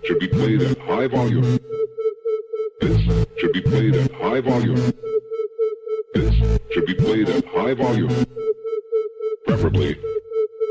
should be played at high volume. This should be played at high volume. This should be played at high volume. Preferably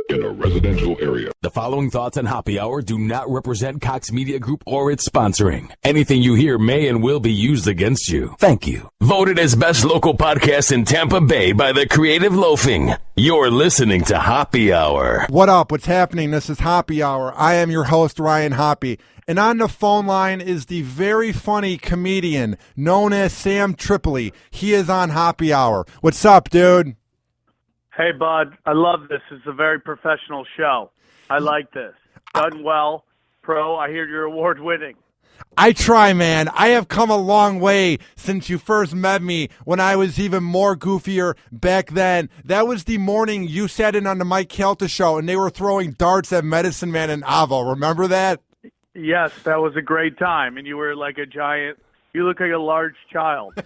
in a residential area. The following thoughts on Hoppe Hour do not represent Cox Media Group or its sponsoring. Anything you hear may and will be used against you. Thank you. Voted as best local podcast in Tampa Bay by the Creative Loafing. You're listening to Hoppe Hour. What up? What's happening? This is Hoppe Hour. I am your host, Ryan Hoppe. And on the phone line is the very funny comedian known as Sam Tripoli. He is on Hoppe Hour. What's up, dude? Hey, bud. I love this. It's a very professional show. I like this. Done well. Pro, I hear you're award-winning. I try, man. I have come a long way since you first met me when I was even more goofier back then. That was the morning you sat in on the Mike Calta show and they were throwing darts at Medicine Man and Avo. Remember that? Yes, that was a great time. And you were like a giant, you look like a large child.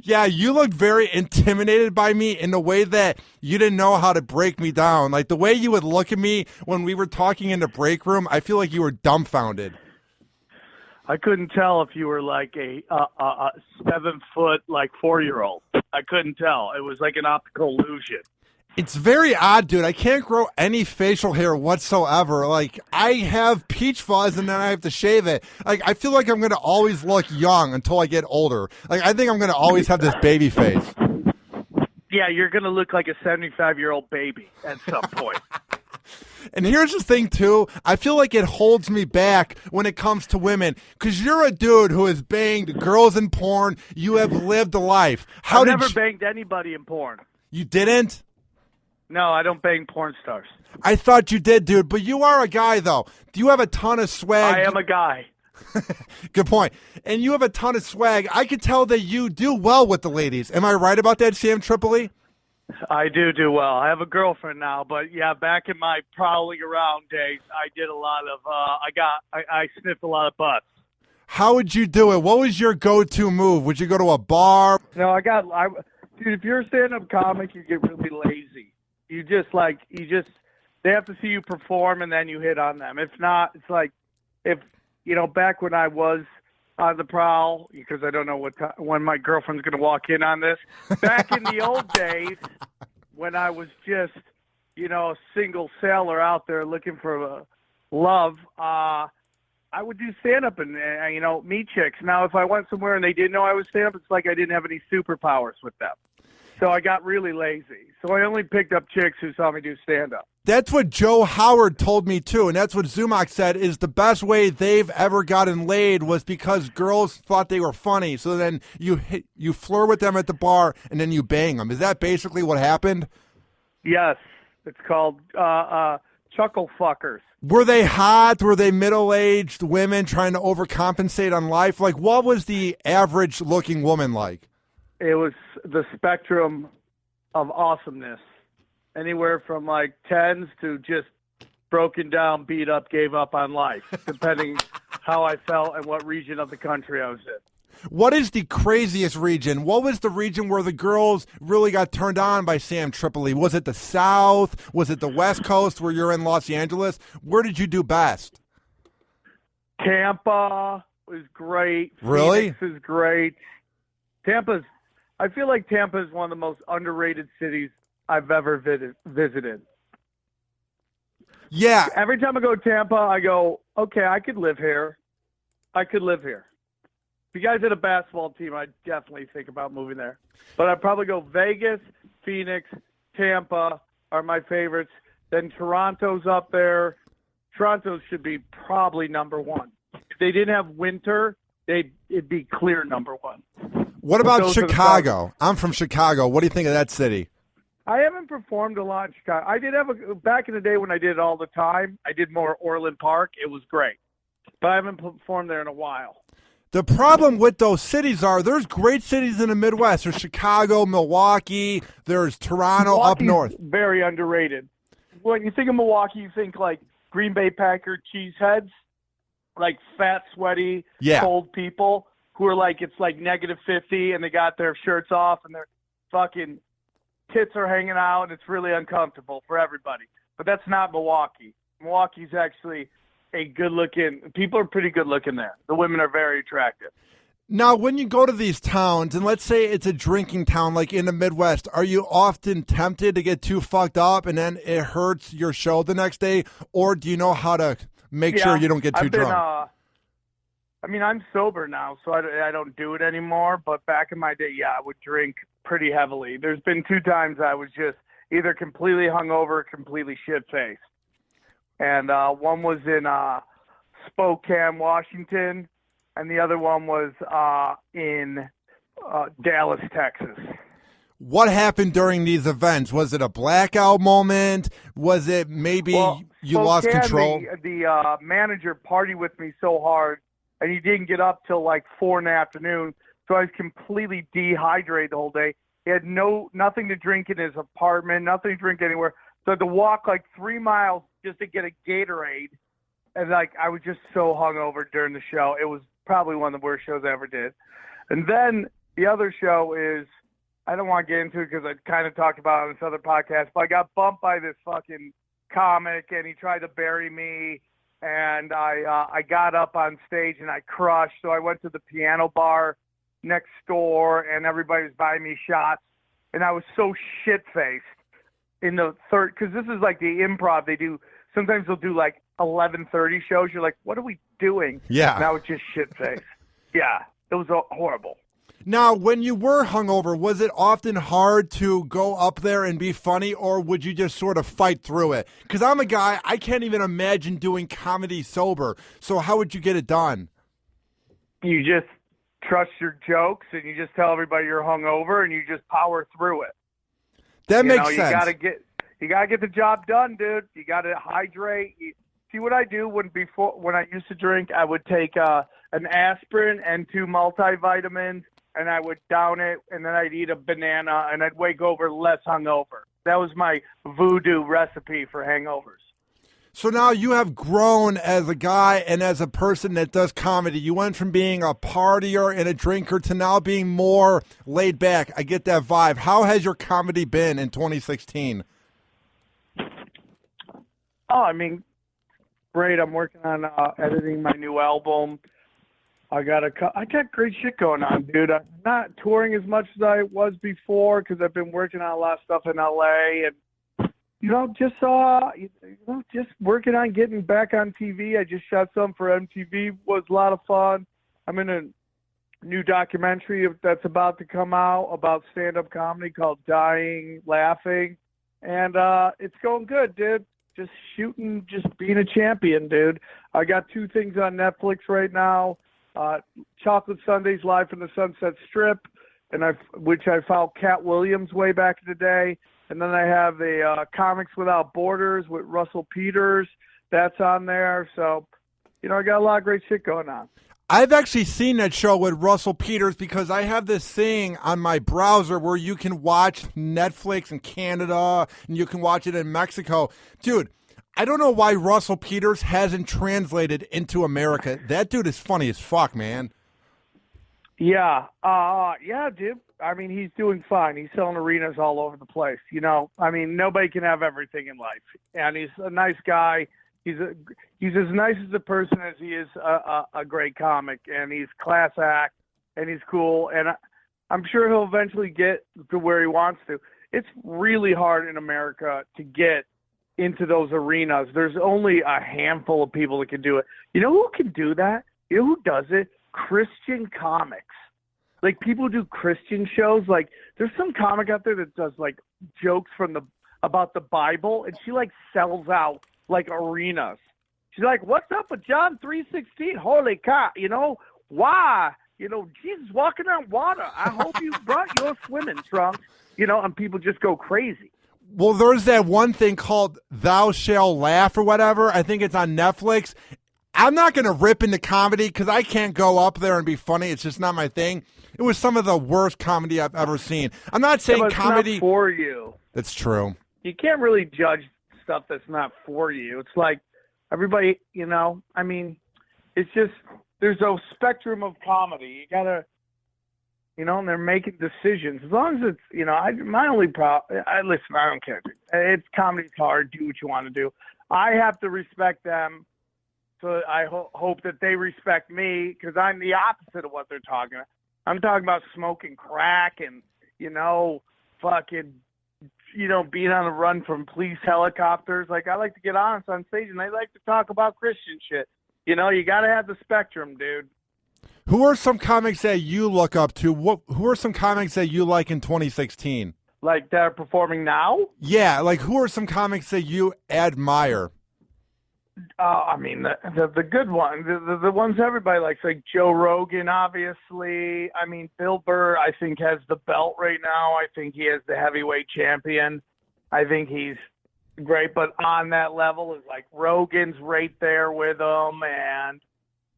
Yeah, you looked very intimidated by me in the way that you didn't know how to break me down. Like the way you would look at me when we were talking in the break room, I feel like you were dumbfounded. I couldn't tell if you were like a 7-foot, like 4-year-old. I couldn't tell. It was like an optical illusion. It's very odd, dude. I can't grow any facial hair whatsoever. Like, I have peach fuzz and then I have to shave it. Like, I feel like I'm going to always look young until I get older. Like, I think I'm going to always have this baby face. Yeah, you're going to look like a 75-year-old baby at some point. And here's the thing, too. I feel like it holds me back when it comes to women. Because you're a dude who has banged girls in porn. You have lived a life. I've never banged anybody in porn. You didn't? No, I don't bang porn stars. I thought you did, dude. But you are a guy, though. Do you have a ton of swag? I am a guy. Good point. And you have a ton of swag. I could tell that you do well with the ladies. Am I right about that, Sam Tripoli? I do well. I have a girlfriend now, but yeah, back in my prowling around days, I did a lot of, I sniffed a lot of butts. How would you do it? What was your go-to move? Would you go to a bar? No, dude, if you're a stand-up comic, you get really lazy. They have to see you perform and then you hit on them. If not, it's like, back when I was on the prowl, because I don't know when my girlfriend's going to walk in on this. Back in the old days, when I was just, a single sailor out there looking for love, I would do stand-up and, meet chicks. Now, if I went somewhere and they didn't know I was stand-up, it's like I didn't have any superpowers with them. So I got really lazy. So I only picked up chicks who saw me do stand-up. That's what Joe Howard told me, too. And that's what Zumach said is the best way they've ever gotten laid was because girls thought they were funny. So then you flirt with them at the bar and then you bang them. Is that basically what happened? Yes. It's called chuckle fuckers. Were they hot? Were they middle-aged women trying to overcompensate on life? Like, what was the average-looking woman like? It was the spectrum of awesomeness. Anywhere from like 10s to just broken down, beat up, gave up on life, depending how I felt and what region of the country I was in. What is the craziest region? What was the region where the girls really got turned on by Sam Tripoli? Was it the South? Was it the West Coast where you're in Los Angeles? Where did you do best? Tampa was great. Really? Phoenix is great. I feel like Tampa is one of the most underrated cities I've ever visited. Yeah. Every time I go to Tampa, I go, okay, I could live here. If you guys had a basketball team, I'd definitely think about moving there. But I'd probably go Vegas, Phoenix, Tampa are my favorites. Then Toronto's up there. Toronto should be probably number one. If they didn't have winter, it'd be clear number one. What about Chicago? I'm from Chicago. What do you think of that city? I haven't performed a lot in Chicago. I did back in the day when I did it all the time, I did more Orland Park. It was great. But I haven't performed there in a while. The problem with those cities there's great cities in the Midwest. There's Chicago, Milwaukee, there's Toronto up north. Very underrated. When you think of Milwaukee, you think like Green Bay Packer cheeseheads, like fat, sweaty, cold people who are like, it's like -50 and they got their shirts off and their fucking tits are hanging out and it's really uncomfortable for everybody. But that's not Milwaukee. Milwaukee's actually a good-looking – people are pretty good-looking there. The women are very attractive. Now, when you go to these towns, and let's say it's a drinking town like in the Midwest, are you often tempted to get too fucked up and then it hurts your show the next day? Or do you know how to make sure you don't get too drunk? I mean, I'm sober now, so I don't do it anymore. But back in my day, I would drink pretty heavily. There's been 2 times I was just either completely hungover or completely shit-faced. And one was in Spokane, Washington, and the other one was in Dallas, Texas. What happened during these events? Was it a blackout moment? Was it maybe you lost control? The manager partied with me so hard, and he didn't get up till like 4 in the afternoon, so I was completely dehydrated the whole day. He had nothing to drink in his apartment, nothing to drink anywhere. So I had to walk like 3 miles just to get a Gatorade. And like I was just so hungover during the show. It was probably one of the worst shows I ever did. And then the other show is, I don't want to get into it because I kind of talked about it on this other podcast, but I got bumped by this fucking comic and he tried to bury me. And I got up on stage and I crushed. So I went to the piano bar next door and everybody was buying me shots. And I was so shit-faced in the third, because this is like the improv they do. Sometimes they'll do like 11:30 shows. You're like, what are we doing? Yeah. And I was just shit-faced. Yeah, it was horrible. Now, when you were hungover, was it often hard to go up there and be funny, or would you just sort of fight through it? Because I'm a guy, I can't even imagine doing comedy sober. So how would you get it done? You just trust your jokes, and you just tell everybody you're hungover, and you just power through it. That makes sense. You gotta get the job done, dude. You gotta hydrate. See what I do when I used to drink, I would take an aspirin and 2 multivitamins, and I would down it, and then I'd eat a banana, and I'd wake over less hungover. That was my voodoo recipe for hangovers. So now you have grown as a guy and as a person that does comedy. You went from being a partier and a drinker to now being more laid back. I get that vibe. How has your comedy been in 2016? Oh, I mean, great. I'm working on editing my new album. I got great shit going on, dude. I'm not touring as much as I was before because I've been working on a lot of stuff in LA and just working on getting back on TV. I just shot some for MTV. Was a lot of fun. I'm in a new documentary that's about to come out about stand-up comedy called Dying Laughing, and it's going good, dude. Just shooting, just being a champion, dude. I got 2 things on Netflix right now. Chocolate Sundays Live from the Sunset Strip, which I found Cat Williams way back in the day. And then I have the Comics Without Borders with Russell Peters. That's on there. So, I got a lot of great shit going on. I've actually seen that show with Russell Peters because I have this thing on my browser where you can watch Netflix in Canada and you can watch it in Mexico. Dude, I don't know why Russell Peters hasn't translated into America. That dude is funny as fuck, man. Yeah. Yeah, dude. I mean, he's doing fine. He's selling arenas all over the place. I mean, nobody can have everything in life. And he's a nice guy. He's as nice as a person as he is a great comic. And he's class act. And he's cool. And I'm sure he'll eventually get to where he wants to. It's really hard in America to get into those arenas. There's only a handful of people that can do it. You know who can do that? You know who does it? Christian comics. Like, people do Christian shows. Like, there's some comic out there that does like jokes about the Bible, and she like sells out like arenas. She's like, "What's up with John 3:16? Holy cow! Why? Jesus walking on water. I hope you brought your swimming trunks." And people just go crazy. Well, there's that one thing called Thou Shall Laugh or whatever. I think it's on Netflix. I'm not going to rip into comedy because I can't go up there and be funny. It's just not my thing. It was some of the worst comedy I've ever seen. I'm not saying it's comedy not for you. That's true. You can't really judge stuff that's not for you. It's like everybody, I mean, it's just there's a spectrum of comedy. You got to, and they're making decisions. As long as it's, my only problem, listen, I don't care. It's comedy's hard. Do what you want to do. I have to respect them So I hope that they respect me because I'm the opposite of what they're talking about. I'm talking about smoking crack and, fucking, being on the run from police helicopters. Like, I like to get honest on stage, and they like to talk about Christian shit. You got to have the spectrum, dude. Who are some comics that you look up to? Who are some comics that you like in 2016? Like, that are performing now? Yeah, like who are some comics that you admire? I mean, the good ones, the ones everybody likes, like Joe Rogan, obviously. I mean, Bill Burr, I think, has the belt right now. I think he is the heavyweight champion. I think he's great, but on that level is like Rogan's right there with him. And,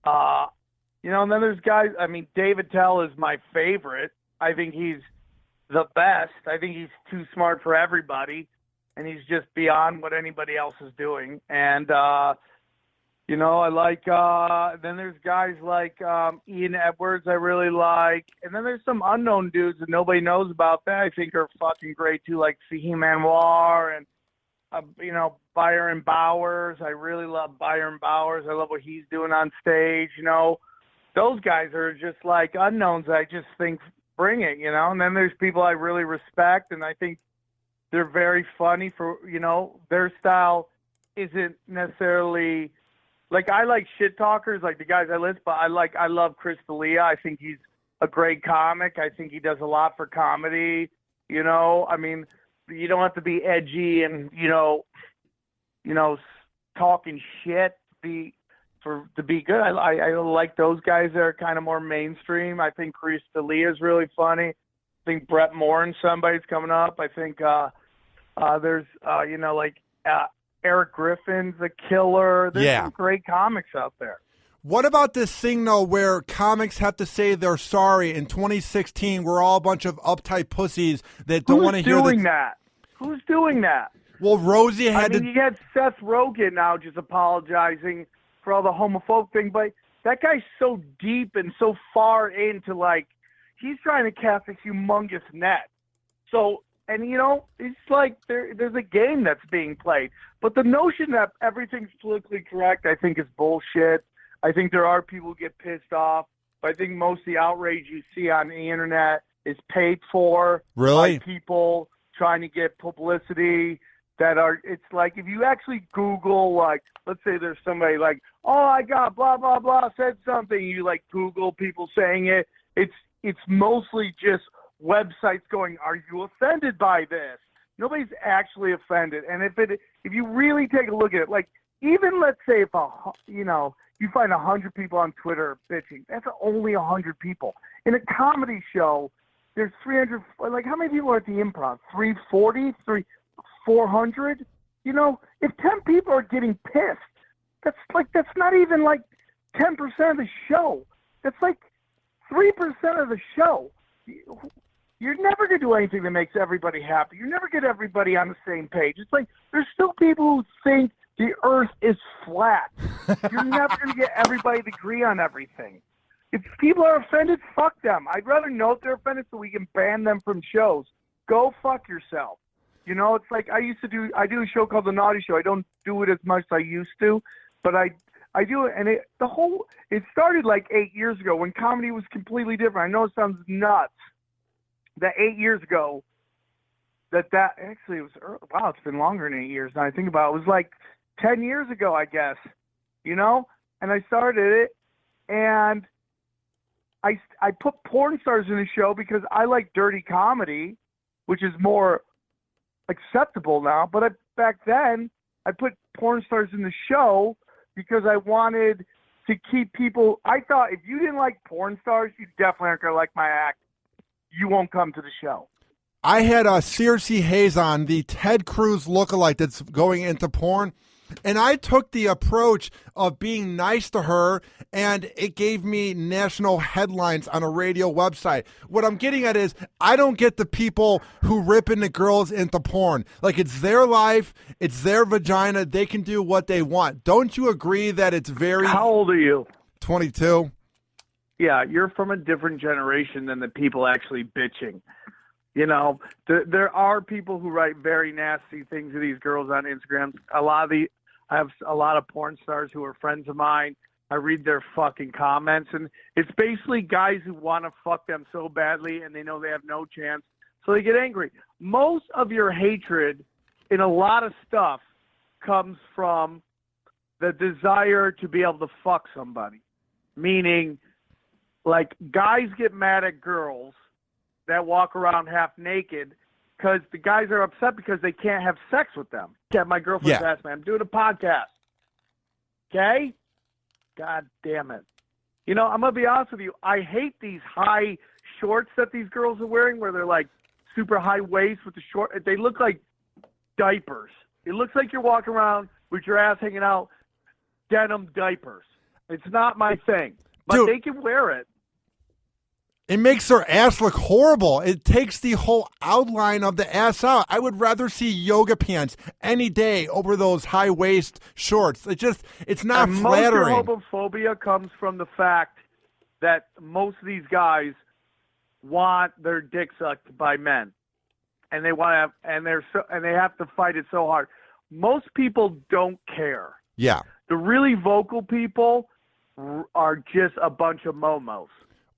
and then there's guys, I mean, David Tell is my favorite. I think he's the best. I think he's too smart for everybody. And he's just beyond what anybody else is doing. And, I like, then there's guys like Ian Edwards I really like. And then there's some unknown dudes that nobody knows about that I think are fucking great too, like Fahim Anwar and, Byron Bowers. I really love Byron Bowers. I love what he's doing on stage. Those guys are just like unknowns. I just think bring it, And then there's people I really respect, and I think they're very funny for, their style isn't necessarily like, I like shit talkers, like the guys I list, but I love Chris D'Elia. I think he's a great comic. I think he does a lot for comedy. I mean, you don't have to be edgy and, talking shit to be good. I like those guys that are kind of more mainstream. I think Chris D'Elia is really funny. I think Brett Morin's somebody's coming up. I think there's Eric Griffin's a killer. There's some great comics out there. What about this thing, though, where comics have to say they're sorry? In 2016, we're all a bunch of uptight pussies that don't want to hear that. Who's doing that? Well, Rosie had you had Seth Rogen now just apologizing for all the homophobic thing, but that guy's so deep and so far into, like, he's trying to cast a humongous net. So, and it's like there's a game that's being played. But the notion that everything's politically correct, I think, is bullshit. I think there are people who get pissed off. But I think most of the outrage you see on the internet is paid for by people trying to get publicity it's like, if you actually Google, like, let's say there's somebody like, oh, I got blah, blah, blah, said something. You, like, Google people saying it. It's mostly just websites going, are you offended by this? Nobody's actually offended. And if you really take a look at it, like, even let's say if you find 100 people on Twitter bitching, that's only 100 people. In a comedy show, there's 300. Like, how many people are at the Improv? 340, 400. If 10 people are getting pissed, that's not even like 10% of the show. That's like 3% of the show. You're never going to do anything that makes everybody happy. You never get everybody on the same page. It's like there's still people who think the earth is flat. You're never going to get everybody to agree on everything. If people are offended, fuck them. I'd rather know if they're offended so we can ban them from shows. Go fuck yourself. It's like I do a show called The Naughty Show. I don't do it as much as I used to, but I do it, and it started like 8 years ago when comedy was completely different. I know it sounds nuts that 8 years ago that actually it was early. Wow, it's been longer than 8 years now I think about it. It was like 10 years ago, I guess, and I started it, and I put porn stars in the show because I like dirty comedy, which is more acceptable now, but back then I put porn stars in the show because I wanted to keep people. I thought if you didn't like porn stars, you definitely aren't going to like my act. You won't come to the show. I had Circe Hayes on, the Ted Cruz lookalike that's going into porn, and I took the approach of being nice to her, and it gave me national headlines on a radio website. What I'm getting at is I don't get the people who rip into girls into porn. Like, it's their life, it's their vagina, they can do what they want. Don't you agree that it's very... How old are you? 22. Yeah, you're from a different generation than the people actually bitching. There are people who write very nasty things to these girls on Instagram. I have a lot of porn stars who are friends of mine. I read their fucking comments, and it's basically guys who want to fuck them so badly, and they know they have no chance, so they get angry. Most of your hatred in a lot of stuff comes from the desire to be able to fuck somebody. Meaning, like, guys get mad at girls that walk around half naked because the guys are upset because they can't have sex with them. Yeah, my girlfriend's asked me, I'm doing a podcast. Okay? God damn it. You know, I'm going to be honest with you. I hate these high shorts that these girls are wearing where they're like super high waist with the short. They look like diapers. It looks like you're walking around with your ass hanging out, denim diapers. It's not my thing. But Dude, they can wear it. It makes their ass look horrible. It takes the whole outline of the ass out. I would rather see yoga pants any day over those high waist shorts. It's not and flattering. Most of your homophobia comes from the fact that most of these guys want their dick sucked by men, and they want to have, and they have to fight it so hard. Most people don't care. Yeah. The really vocal people are just a bunch of momos.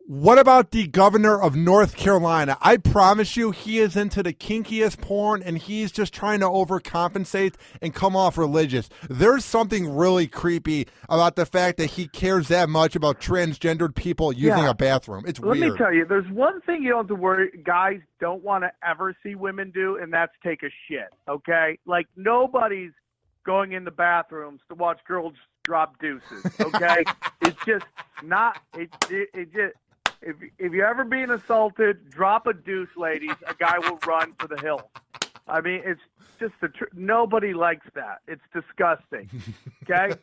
What about the governor of North Carolina? I promise you he is into the kinkiest porn, and he's just trying to overcompensate and come off religious. There's something really creepy about the fact that he cares that much about transgendered people using a bathroom. It's weird. Let me tell you, there's one thing you don't have to worry. Guys don't want to ever see women do, and that's take a shit, okay? Like, nobody's going in the bathrooms to watch girls drop deuces, okay? It's just not – it just – If you're ever being assaulted, drop a deuce, ladies. A guy will run for the hills. I mean, it's just nobody likes that. It's disgusting. Okay?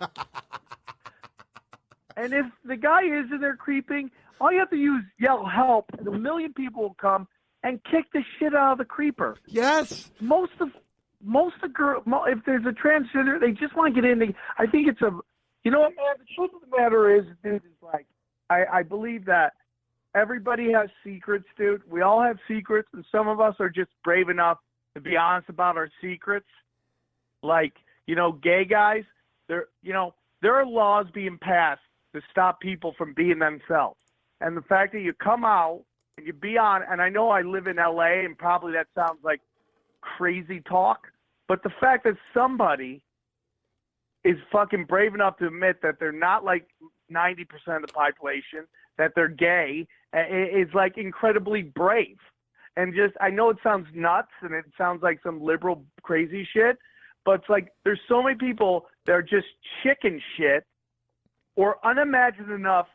And if the guy is in there creeping, all you have to yell help, and 1 million people will come and kick the shit out of the creeper. Yes. Most of girls, if there's a transgender, they just want to get in. I think it's you know what, man? The truth of the matter is, dude, is like, I believe that everybody has secrets, dude. We all have secrets, and some of us are just brave enough to be honest about our secrets. Like, you know, gay guys, there are laws being passed to stop people from being themselves. And the fact that you come out and you be on, and I know I live in LA, and probably that sounds like crazy talk, but the fact that somebody is fucking brave enough to admit that they're not like 90% of the population, that they're gay, is like incredibly brave. And just, I know it sounds nuts and it sounds like some liberal crazy shit, but it's like there's so many people that are just chicken shit or unimaginative enough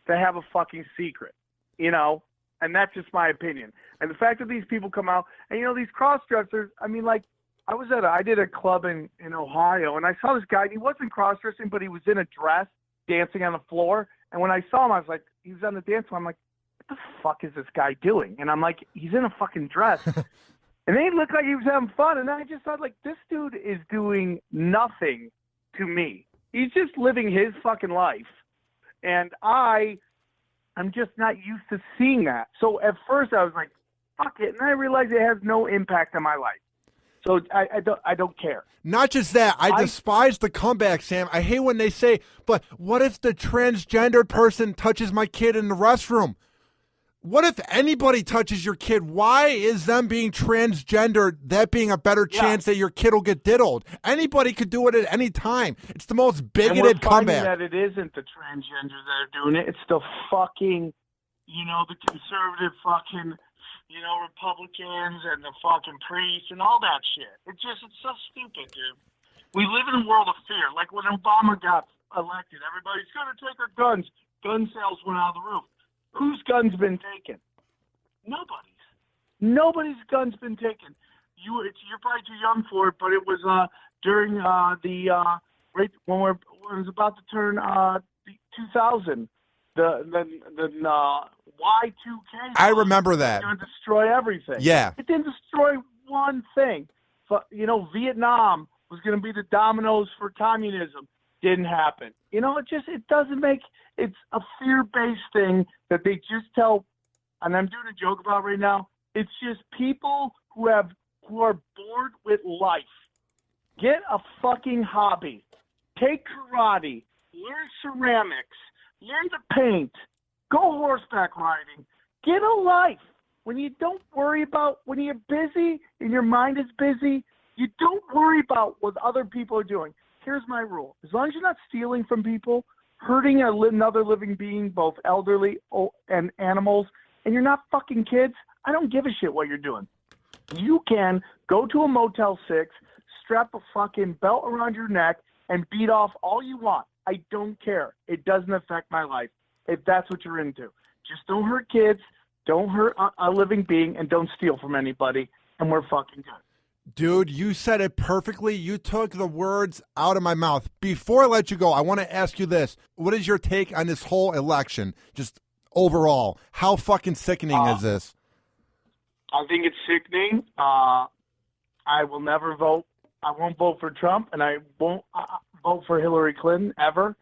to have a fucking secret, you know? And that's just my opinion. And the fact that these people come out, and you know, these cross-dressers, I mean, like, I did a club in Ohio, and I saw this guy, and he wasn't cross-dressing, but he was in a dress dancing on the floor. And when I saw him, I was like, he was on the dance floor. I'm like, what the fuck is this guy doing? And I'm like, he's in a fucking dress. And then he looked like he was having fun. And I just thought, like, this dude is doing nothing to me. He's just living his fucking life. And I'm just not used to seeing that. So at first I was like, fuck it. And then I realized it has no impact on my life. So I don't care. Not just that, I despise the comeback, Sam. I hate when they say, but what if the transgendered person touches my kid in the restroom? What if anybody touches your kid? Why is them being transgendered, that being a better chance that your kid will get diddled? Anybody could do it at any time. It's the most bigoted comeback. And that it isn't the transgenders that are doing it. It's the fucking, you know, the conservative fucking, you know, Republicans and the fucking priests and all that shit. It's so stupid, dude. We live in a world of fear. Like when Obama got elected, everybody's going to take our guns. Gun sales went out of the roof. Whose gun's been taken? Nobody's. Nobody's gun's been taken. You're probably too young for it, but it was during right when it was about to turn 2000. The Y2K. I remember that. It was going to destroy everything. Yeah. It didn't destroy one thing. But, you know, Vietnam was going to be the dominoes for communism. Didn't happen. You know, it doesn't make, it's a fear-based thing that they just tell, and I'm doing a joke about right now, it's just people who are bored with life. Get a fucking hobby. Take karate. Learn ceramics. Learn to paint. Go horseback riding. Get a life. When you don't worry about, when you're busy and your mind is busy, you don't worry about what other people are doing. Here's my rule. As long as you're not stealing from people, hurting another living being, both elderly and animals, and you're not fucking kids, I don't give a shit what you're doing. You can go to a Motel 6, strap a fucking belt around your neck, and beat off all you want. I don't care. It doesn't affect my life if that's what you're into. Just don't hurt kids, don't hurt a living being, and don't steal from anybody, and we're fucking good. Dude, you said it perfectly. You took the words out of my mouth. Before I let you go, I want to ask you this. What is your take on this whole election? Just overall, how fucking sickening is this? I think it's sickening. I will never vote. I won't vote for Trump, and I won't vote for Hillary Clinton ever.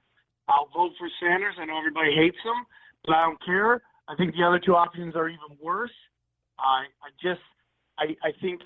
I'll vote for Sanders. I know everybody hates him, but I don't care. I think the other two options are even worse. I think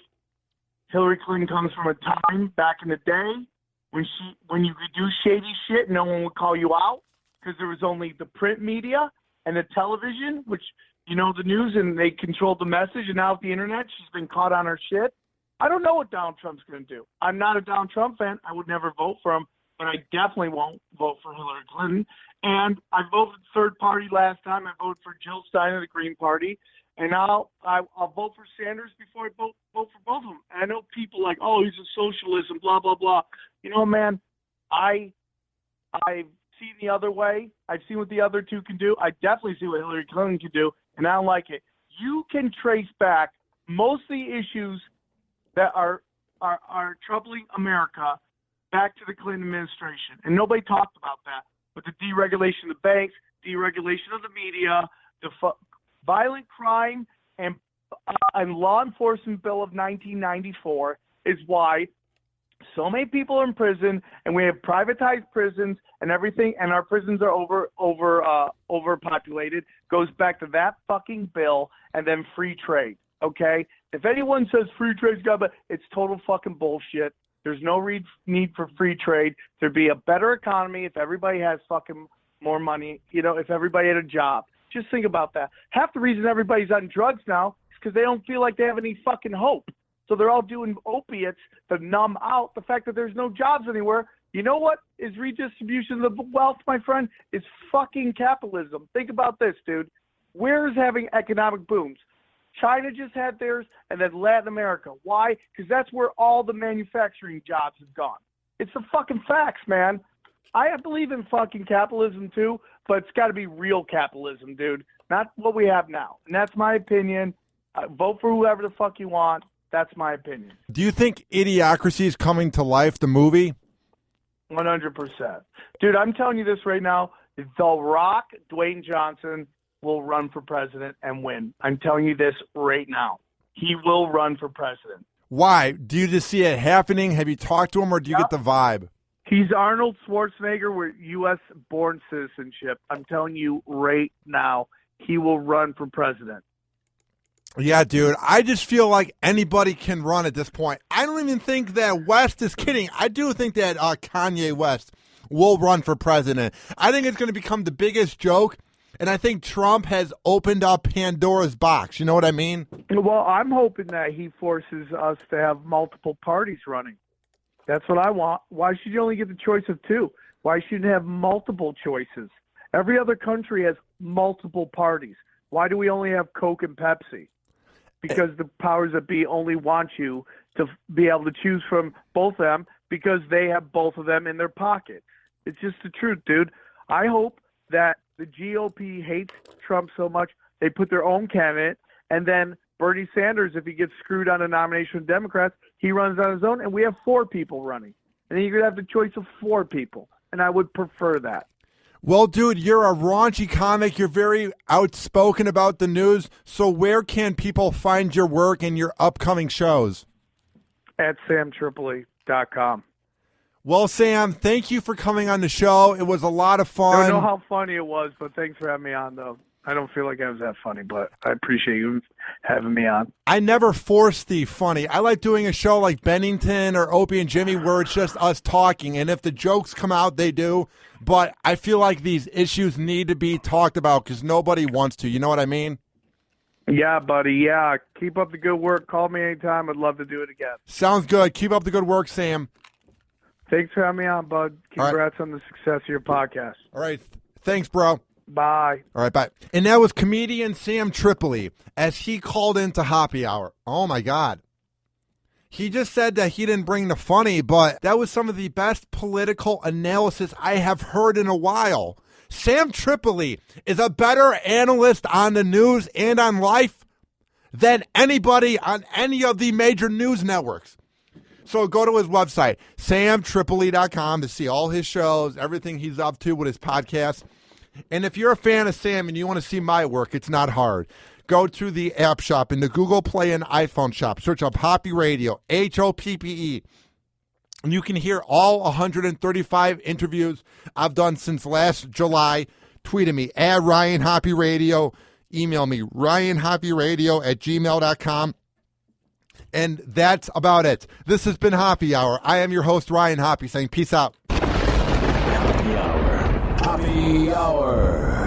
Hillary Clinton comes from a time back in the day when you could do shady shit, no one would call you out because there was only the print media and the television, which, you know, the news, and they controlled the message. And now with the internet, she's been caught on her shit. I don't know what Donald Trump's going to do. I'm not a Donald Trump fan. I would never vote for him, but I definitely won't vote for Hillary Clinton. And I voted third party last time. I voted for Jill Stein of the Green Party. And I'll vote for Sanders before I vote for both of them. And I know people like, oh, he's a socialist and blah, blah, blah. You know, man, I've seen the other way. I've seen what the other two can do. I definitely see what Hillary Clinton can do, and I don't like it. You can trace back most of the issues that are troubling America back to the Clinton administration. And nobody talked about that. But the deregulation of the banks, deregulation of the media, the violent crime and law enforcement bill of 1994 is why so many people are in prison, and we have privatized prisons and everything, and our prisons are overpopulated. Goes back to that fucking bill, and then free trade. Okay, if anyone says free trade's got, but it's total fucking bullshit. There's no need for free trade. There'd be a better economy if everybody has fucking more money. You know, if everybody had a job. Just think about that. Half the reason everybody's on drugs now is because they don't feel like they have any fucking hope. So they're all doing opiates to numb out the fact that there's no jobs anywhere. You know what is redistribution of the wealth, my friend? Is fucking capitalism. Think about this, dude. Where is having economic booms? China just had theirs, and then Latin America. Why? Because that's where all the manufacturing jobs have gone. It's the fucking facts, man. I believe in fucking capitalism too, but it's got to be real capitalism, dude. Not what we have now. And that's my opinion. Vote for whoever the fuck you want. That's my opinion. Do you think Idiocracy is coming to life, the movie? 100%. Dude, I'm telling you this right now. The Rock, Dwayne Johnson, will run for president and win. I'm telling you this right now. He will run for president. Why? Do you just see it happening? Have you talked to him, or do you get the vibe? He's Arnold Schwarzenegger with U.S.-born citizenship. I'm telling you right now, he will run for president. Yeah, dude. I just feel like anybody can run at this point. I don't even think that West is kidding. I do think that Kanye West will run for president. I think it's going to become the biggest joke, and I think Trump has opened up Pandora's box. You know what I mean? Well, I'm hoping that he forces us to have multiple parties running. That's what I want. Why should you only get the choice of two? Why shouldn't you have multiple choices? Every other country has multiple parties. Why do we only have Coke and Pepsi? Because the powers that be only want you to be able to choose from both of them because they have both of them in their pocket. It's just the truth, dude. I hope that the GOP hates Trump so much they put their own candidate, and then Bernie Sanders, if he gets screwed on a nomination with Democrats, he runs on his own, and we have 4 people running. And then you're going to have the choice of 4 people, and I would prefer that. Well, dude, you're a raunchy comic. You're very outspoken about the news. So where can people find your work and your upcoming shows? At samtripoli.com. Well, Sam, thank you for coming on the show. It was a lot of fun. I don't know how funny it was, but thanks for having me on, though. I don't feel like I was that funny, but I appreciate you having me on. I never force the funny. I like doing a show like Bennington or Opie and Jimmy where it's just us talking, and if the jokes come out, they do. But I feel like these issues need to be talked about because nobody wants to. You know what I mean? Yeah, buddy. Yeah. Keep up the good work. Call me anytime. I'd love to do it again. Sounds good. Keep up the good work, Sam. Thanks for having me on, bud. Congrats on the success of your podcast. All right. Thanks, bro. Bye. All right, bye. And that was comedian Sam Tripoli as he called into Hoppe Hour. Oh, my God. He just said that he didn't bring the funny, but that was some of the best political analysis I have heard in a while. Sam Tripoli is a better analyst on the news and on life than anybody on any of the major news networks. So go to his website, samtripoli.com, to see all his shows, everything he's up to with his podcast. And if you're a fan of Sam and you want to see my work, it's not hard. Go to the app shop in the Google Play and iPhone shop. Search up Hoppe Radio, Hoppe. And you can hear all 135 interviews I've done since last July. Tweet at me, at Ryan Hoppe Radio. Email me, ryanhopperadio@gmail.com. And that's about it. This has been Hoppe Hour. I am your host, Ryan Hoppe, saying peace out. Hoppe Hour. Hoppe Hour.